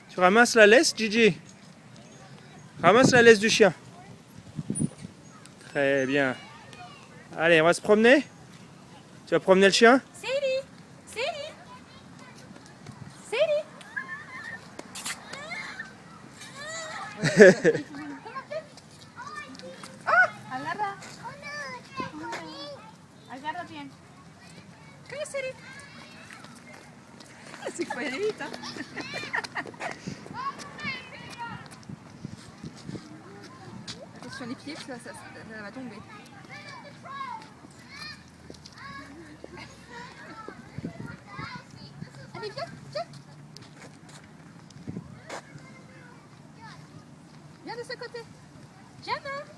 Tu ramasses la laisse, Gigi? Ramasse la laisse du chien. Très bien. Allez, on va se promener. Tu vas promener le chien? Sadie, Sadie, Sadie. Agarra. Agarra bien. Come Sadie. C'est qu'il faut y aller vite, hein. Attention les pieds, ça va tomber. Allez, viens, viens. Viens de ce côté. Giana.